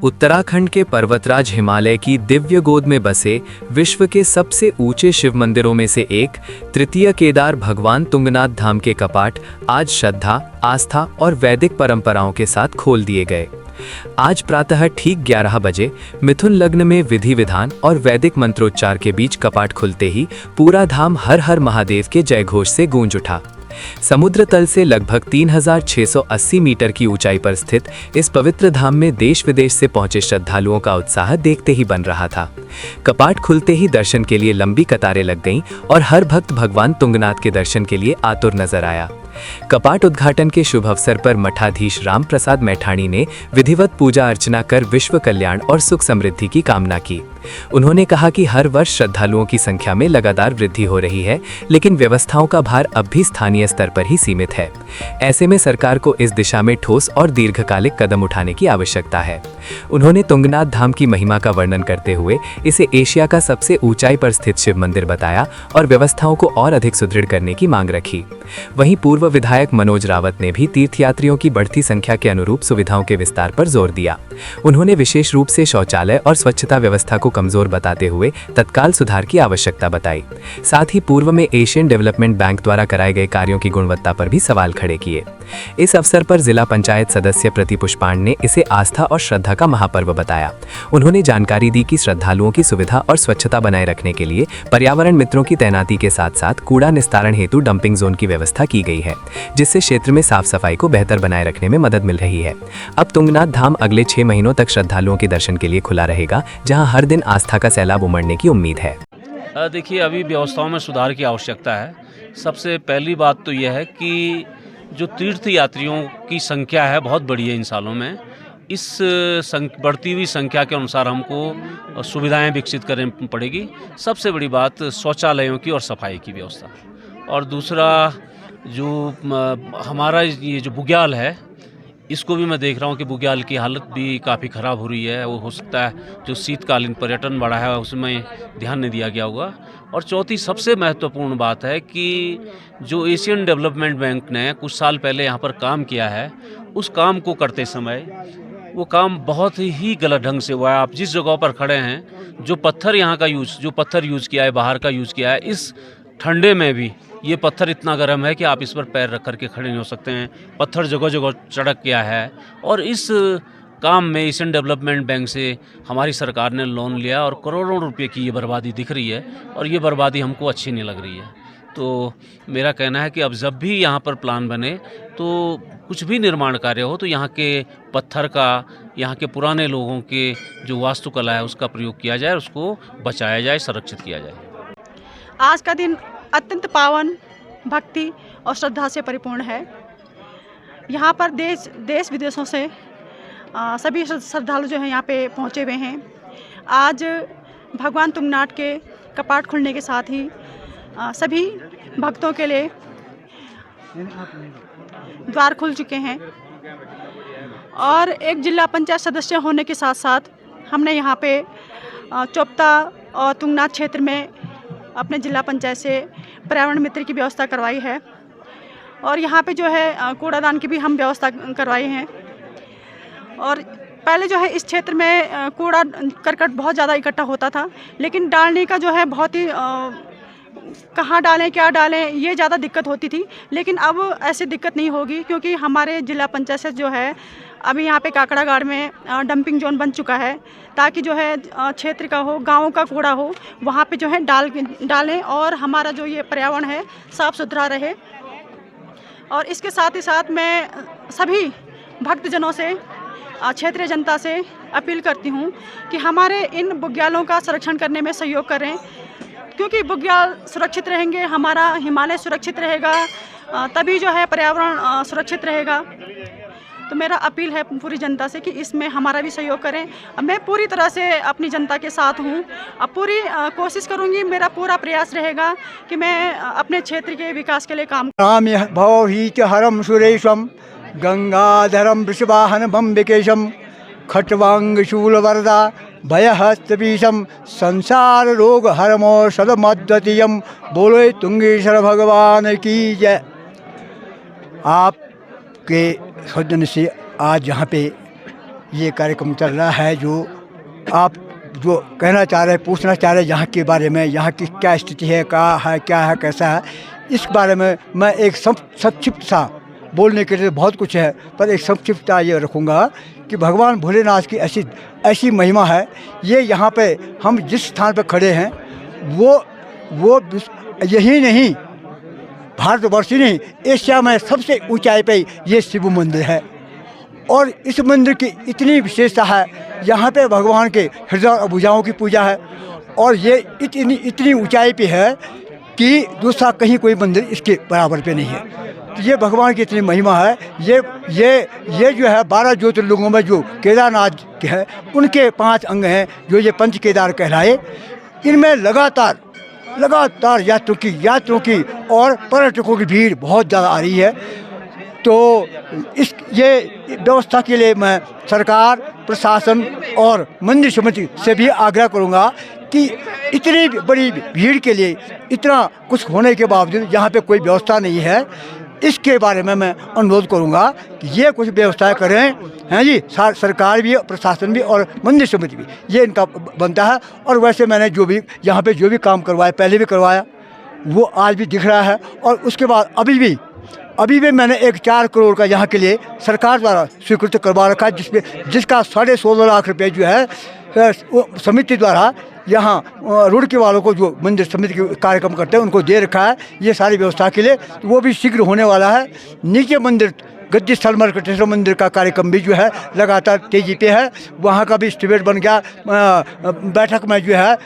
उत्तराखंड के पर्वतराज हिमालय की दिव्य गोद में बसे विश्व के सबसे ऊंचे शिव मंदिरों में से एक तृतीय केदार भगवान तुंगनाथ धाम के कपाट आज श्रद्धा, आस्था और वैदिक परंपराओं के साथ खोल दिए गए। आज प्रातः ठीक 11 बजे मिथुन लग्न में विधि विधान और वैदिक मंत्रोच्चार के बीच कपाट खुलते ही पूरा धाम हर हर महादेव के जयघोष से गूंज उठा। समुद्र तल से लगभग 3680 मीटर की ऊंचाई पर स्थित इस पवित्र धाम में देश विदेश से पहुंचे श्रद्धालुओं का उत्साह देखते ही बन रहा था। कपाट खुलते ही दर्शन के लिए लंबी कतारें लग गईं और हर भक्त भगवान तुंगनाथ के दर्शन के लिए आतुर नजर आया। कपाट उद्घाटन के शुभ अवसर पर मठाधीश राम प्रसाद मैठाणी ने विधिवत पूजा अर्चना कर विश्व कल्याण और सुख समृद्धि की कामना की। उन्होंने कहा कि हर वर्ष श्रद्धालुओं की संख्या में लगातार वृद्धि हो रही है, लेकिन व्यवस्थाओं का भार अब भी स्थानीय स्तर पर ही सीमित है। ऐसे में सरकार को इस दिशा में ठोस और दीर्घकालिक कदम उठाने की आवश्यकता है। उन्होंने तुंगनाथ धाम की महिमा का वर्णन करते हुए इसे एशिया का सबसे ऊंचाई पर स्थित शिव मंदिर बताया और व्यवस्थाओं को और अधिक सुदृढ़ करने की मांग रखी। वहीं पूर्व विधायक मनोज रावत ने भी तीर्थयात्रियों की बढ़ती संख्या के अनुरूप सुविधाओं के विस्तार पर जोर दिया। उन्होंने विशेष रूप से शौचालय और स्वच्छता व्यवस्था को कमजोर बताते हुए तत्काल सुधार की आवश्यकता बताई। साथ ही पूर्व में एशियन डेवलपमेंट बैंक द्वारा कराए गए कार्यों की गुणवत्ता पर भी सवाल खड़े किए। इस अवसर पर जिला पंचायत सदस्य प्रति पुष्पाण ने इसे आस्था और श्रद्धा का महापर्व बताया। उन्होंने जानकारी दी कि श्रद्धालुओं की सुविधा और स्वच्छता बनाए रखने के लिए पर्यावरण मित्रों की तैनाती के साथ साथ कूड़ा निस्तारण हेतु डंपिंग जोन की व्यवस्था की गई है, जिससे क्षेत्र में साफ सफाई को बेहतर बनाए रखने में मदद मिल रही है। अब तुंगनाथ धाम अगले 6 महीनों तक श्रद्धालुओं के दर्शन के लिए खुला रहेगा, जहां हर दिन आस्था का सैलाब उमड़ने की उम्मीद है। देखिए, अभी व्यवस्थाओं में सुधार की आवश्यकता है। सबसे पहली बात तो यह है कि जो तीर्थ यात्रियों की संख्या है बहुत बड़ी है इन सालों में। इस बढ़ती हुई संख्या के अनुसार हमको सुविधाएं विकसित करनी पड़ेगी। सबसे बड़ी बात शौचालयों की और सफाई की व्यवस्था, और दूसरा जो हमारा ये जो बुग्याल है, इसको भी मैं देख रहा हूँ कि बुग्याल की हालत भी काफ़ी ख़राब हो रही है। वो हो सकता है जो शीतकालीन पर्यटन बढ़ा है उसमें ध्यान नहीं दिया गया होगा। और चौथी सबसे महत्वपूर्ण बात है कि जो एशियन डेवलपमेंट बैंक ने कुछ साल पहले यहाँ पर काम किया है, उस काम को करते समय वो काम बहुत ही गलत ढंग से हुआ है। आप जिस जगह पर खड़े हैं, जो पत्थर यूज़ किया है, बाहर का यूज़ किया है, इस ठंडे में भी ये पत्थर इतना गर्म है कि आप इस पर पैर रख कर के खड़े नहीं हो सकते हैं। पत्थर जगह जगह चढ़क गया है। और इस काम में एशियन डेवलपमेंट बैंक से हमारी सरकार ने लोन लिया और करोड़ों रुपए की ये बर्बादी दिख रही है, और ये बर्बादी हमको अच्छी नहीं लग रही है। तो मेरा कहना है कि अब जब भी यहाँ पर प्लान बने, तो कुछ भी निर्माण कार्य हो, तो यहाँ के पत्थर का, यहाँ के पुराने लोगों के जो वास्तुकला है उसका प्रयोग किया जाए, उसको बचाया जाए, संरक्षित किया जाए। आज का दिन अत्यंत पावन, भक्ति और श्रद्धा से परिपूर्ण है। यहाँ पर देश विदेशों से सभी श्रद्धालु जो हैं यहाँ पे पहुँचे हुए हैं। आज भगवान तुंगनाथ के कपाट खुलने के साथ ही सभी भक्तों के लिए द्वार खुल चुके हैं। और एक जिला पंचायत सदस्य होने के साथ साथ हमने यहाँ पे चोपता और तुंगनाथ क्षेत्र में अपने जिला पंचायत से पर्यावरण मित्र की व्यवस्था करवाई है। और यहाँ पे जो है कूड़ादान की भी हम व्यवस्था करवाई है। और पहले जो है इस क्षेत्र में कूड़ा करकट बहुत ज़्यादा इकट्ठा होता था, लेकिन डालने का जो है बहुत ही कहाँ डालें, क्या डालें, ये ज़्यादा दिक्कत होती थी। लेकिन अब ऐसी दिक्कत नहीं होगी, क्योंकि हमारे जिला पंचायत से जो है अभी यहाँ पे काकड़ागाड़ में डंपिंग जोन बन चुका है, ताकि जो है क्षेत्र का हो, गाँव का कूड़ा हो, वहाँ पे जो है डालें और हमारा जो ये पर्यावरण है साफ़ सुथरा रहे। और इसके साथ ही साथ मैं सभी भक्तजनों से, क्षेत्रीय जनता से अपील करती हूँ कि हमारे इन बुग्यालों का संरक्षण करने में सहयोग करें, क्योंकि बुग्याल सुरक्षित रहेंगे, हमारा हिमालय सुरक्षित रहेगा, तभी जो है पर्यावरण सुरक्षित रहेगा। तो मेरा अपील है पूरी जनता से कि इसमें हमारा भी सहयोग करें। मैं पूरी तरह से अपनी जनता के साथ हूँ। अब पूरी कोशिश करूँगी, मेरा पूरा प्रयास रहेगा कि मैं अपने क्षेत्र के विकास के लिए काम हरम सुरेशम गंगाधरम वृषवाहन विकेशम खट्वांगशूलवरदा भयहस्तपीशम संसार रोग हरमौषध मद्वितीयम। बोलो तुंगेश्वर भगवान की जय। आपके सौजन्य से आज यहाँ पे ये कार्यक्रम चल रहा है। जो आप जो कहना चाह रहे हैं, पूछना चाह रहे हैं यहाँ के बारे में, यहाँ की क्या स्थिति है, क्या है कैसा है, इस बारे में मैं एक संक्षिप्त सा बोलने के लिए बहुत कुछ है, पर एक संक्षिप्तता ये रखूँगा कि भगवान भोलेनाथ की ऐसी महिमा है। ये यहाँ पे हम जिस स्थान पर खड़े हैं वो यही नहीं, भारतवर्ष ही नहीं, एशिया में सबसे ऊंचाई पे ये शिव मंदिर है। और इस मंदिर की इतनी विशेषता है, यहाँ पे भगवान के हृदय और भुजाओं की पूजा है, और ये इतनी ऊंचाई पे है कि दूसरा कहीं कोई मंदिर इसके बराबर पे नहीं है। तो ये भगवान की इतनी महिमा है। ये जो है 12 ज्योतिर्लिंगों में जो केदारनाथ के हैं, उनके 5 अंग हैं जो ये पंच केदार कहलाए। इनमें लगातार यात्रियों की और पर्यटकों की भीड़ बहुत ज़्यादा आ रही है। तो ये व्यवस्था के लिए मैं सरकार, प्रशासन और मंदिर समिति से भी आग्रह करूंगा कि इतनी बड़ी भीड़ के लिए इतना कुछ होने के बावजूद यहाँ पे कोई व्यवस्था नहीं है। इसके बारे में मैं अनुरोध करूंगा कि ये कुछ व्यवस्थाएं करें, हैं जी। सरकार भी, प्रशासन भी और मंदिर समिति भी, ये इनका बनता है। और वैसे मैंने यहाँ पे जो भी काम करवाया, पहले भी करवाया, वो आज भी दिख रहा है। और उसके बाद अभी भी मैंने एक 4 करोड़ का यहाँ के लिए सरकार द्वारा स्वीकृत करवा रखा है, जिसका 16.5 लाख रुपये जो है समिति द्वारा यहाँ रुड़की वालों को, जो मंदिर समिति के कार्यक्रम करते हैं, उनको दे रखा है ये सारी व्यवस्था के लिए। तो वो भी शीघ्र होने वाला है। नीचे मंदिर गद्दी स्थल मर्कटेश्वर मंदिर का कार्यक्रम भी जो है लगातार तेजी पे है। वहाँ का भी एस्टिमेट बन गया। बैठक में जो है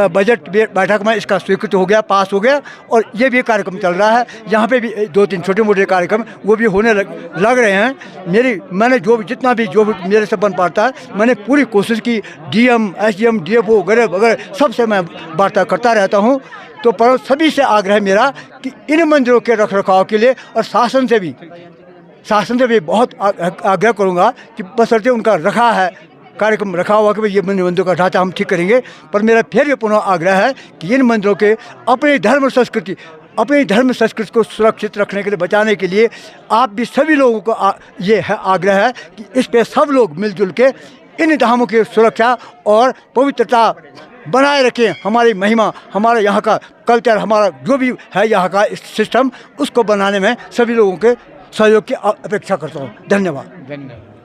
बजट बैठक में इसका स्वीकृत हो गया, पास हो गया, और ये भी कार्यक्रम चल रहा है। यहाँ पे भी 2-3 छोटे मोटे कार्यक्रम वो भी होने लग रहे हैं। मैंने जो भी मेरे से बन पाता है, मैंने पूरी कोशिश की। DM, SDM, DFO वगैरह सबसे मैं वार्ता करता रहता हूँ। तो पर सभी से आग्रह मेरा कि इन मंदिरों के रखरखाव के लिए, और शासन से भी बहुत आग्रह करूंगा कि बशर्ते उनका कार्यक्रम रखा हुआ कि भाई ये मंदिरों का ढांचा हम ठीक करेंगे। पर मेरा फिर भी पुनः आग्रह है कि इन मंदिरों के अपनी धर्म संस्कृति को सुरक्षित रखने के लिए, बचाने के लिए आप भी सभी लोगों को ये है आग्रह है कि इस पे सब लोग मिलजुल के इन धामों की सुरक्षा और पवित्रता बनाए रखें। हमारी महिमा, हमारा यहाँ का कल्चर, हमारा जो भी है यहाँ का सिस्टम, उसको बनाने में सभी लोगों के सहयोग की अपेक्षा करता हूँ। धन्यवाद।